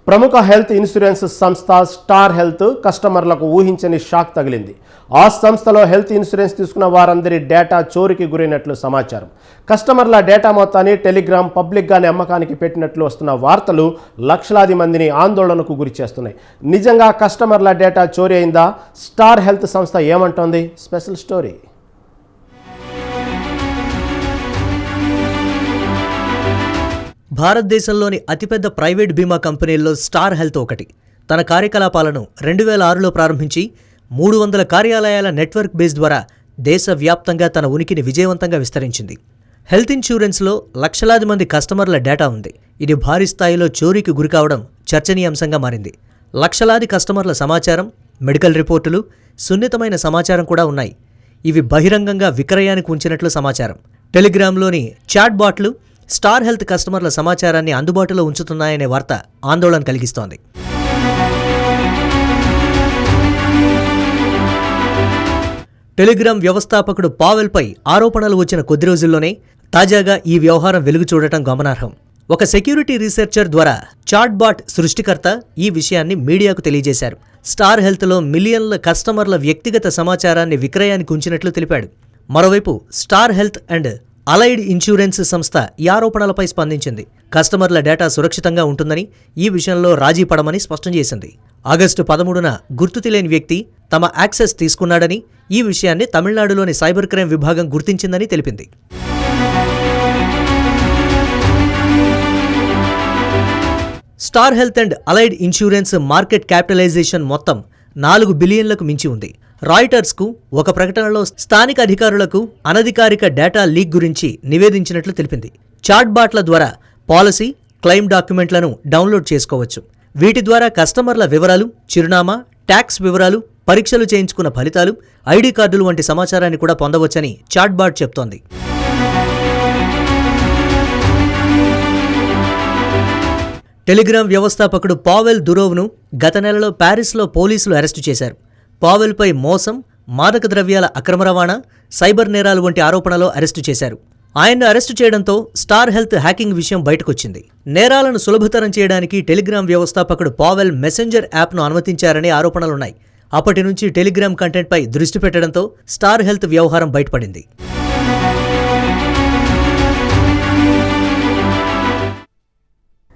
ప్రముఖ health insurance సంస్థ star health కస్టమర్లకు ఊహించని షాక్ తగిలింది. ఆ సంస్థలో హెల్త్ ఇన్సూరెన్స్ తీసుకున్న వారందరి డేటా చోరీకి గురైనట్లు సమాచారం. కస్టమర్ల డేటా మొత్తాన్ని టెలిగ్రామ్ పబ్లిక్గానే అమ్మకానికి పెట్టినట్లు వస్తున్న వార్తలు లక్షలాది మందిని ఆందోళనకు గురి చేస్తున్నాయి. నిజంగా కస్టమర్ల డేటా చోరీ అయిందా? స్టార్ హెల్త్ సంస్థ ఏమంటోంది? Special story. భారతదేశంలోని అతిపెద్ద ప్రైవేట్ బీమా కంపెనీల్లో స్టార్ హెల్త్ ఒకటి. తన కార్యకలాపాలను 2006లో ప్రారంభించి 300 కార్యాలయాల నెట్వర్క్ బేస్ ద్వారా దేశవ్యాప్తంగా తన ఉనికిని విజయవంతంగా విస్తరించింది. హెల్త్ ఇన్సూరెన్స్లో లక్షలాది మంది కస్టమర్ల డేటా ఉంది. ఇది భారీ స్థాయిలో చోరీకి గురికావడం చర్చనీయాంశంగా మారింది. లక్షలాది కస్టమర్ల సమాచారం, మెడికల్ రిపోర్టులు, సున్నితమైన సమాచారం కూడా ఉన్నాయి. ఇవి బహిరంగంగా విక్రయానికి ఉంచినట్లు సమాచారం. టెలిగ్రామ్లోని చాట్ బాట్లు స్టార్ హెల్త్ కస్టమర్ల సమాచారాన్ని అందుబాటులో ఉంచుతున్నాయనే వార్త ఆందోళన కలిగిస్తోంది. టెలిగ్రామ్ వ్యవస్థాపకుడు పావెల్పై ఆరోపణలు వచ్చిన కొద్ది రోజుల్లోనే తాజాగా ఈ వ్యవహారం వెలుగు చూడటం గమనార్హం. ఒక సెక్యూరిటీ రీసెర్చర్ ద్వారా చాట్ బాట్ సృష్టికర్త ఈ విషయాన్ని మీడియాకు తెలియజేశారు. స్టార్ హెల్త్లో మిలియన్ల కస్టమర్ల వ్యక్తిగత సమాచారాన్ని విక్రయానికి ఉంచినట్లు తెలిపాడు. మరోవైపు star health and allied insurance సంస్థ ఈ ఆరోపణలపై స్పందించింది. కస్టమర్ల డేటా సురక్షితంగా ఉంటుందని, ఈ విషయంలో రాజీ పడమని స్పష్టం చేసింది. ఆగస్టు 13న గుర్తు తెలియని వ్యక్తి తమ యాక్సెస్ తీసుకున్నాడని, ఈ విషయాన్ని తమిళనాడులోని సైబర్ క్రైమ్ విభాగం గుర్తించిందని తెలిపింది. Star health and allied insurance market capitalization మొత్తం 4 బిలియన్లకు మించి ఉంది. రాయిటర్స్కు ఒక ప్రకటనలో స్థానిక అధికారులకు అనధికారిక డేటా లీక్ గురించి నివేదించినట్లు తెలిపింది. చాట్ బాట్ల ద్వారా పాలసీ, క్లెయిమ్ డాక్యుమెంట్లను డౌన్లోడ్ చేసుకోవచ్చు. వీటి ద్వారా కస్టమర్ల వివరాలు, చిరునామా, ట్యాక్స్ వివరాలు, పరీక్షలు చేయించుకున్న ఫలితాలు, ఐడి కార్డులు వంటి సమాచారాన్ని కూడా పొందవచ్చని చాట్ బాట్ చెప్తోంది. టెలిగ్రామ్ వ్యవస్థాపకుడు పావెల్ దురోవ్ను గత నెలలో ప్యారిస్లో పోలీసులు అరెస్టు చేశారు. పావెల్పై మోసం, మాదక ద్రవ్యాల అక్రమ రవాణా, సైబర్ నేరాలు వంటి ఆరోపణలో అరెస్టు చేశారు. ఆయన్ను అరెస్టు చేయడంతో స్టార్ హెల్త్ హ్యాకింగ్ విషయం బయటకొచ్చింది. నేరాలను సులభతరం చేయడానికి టెలిగ్రామ్ వ్యవస్థాపకుడు పావెల్ మెసెంజర్ యాప్ను అనుమతించారనే ఆరోపణలున్నాయి. అప్పటి నుంచి టెలిగ్రామ్ కంటెంట్పై దృష్టి పెట్టడంతో స్టార్ హెల్త్ వ్యవహారం బయటపడింది.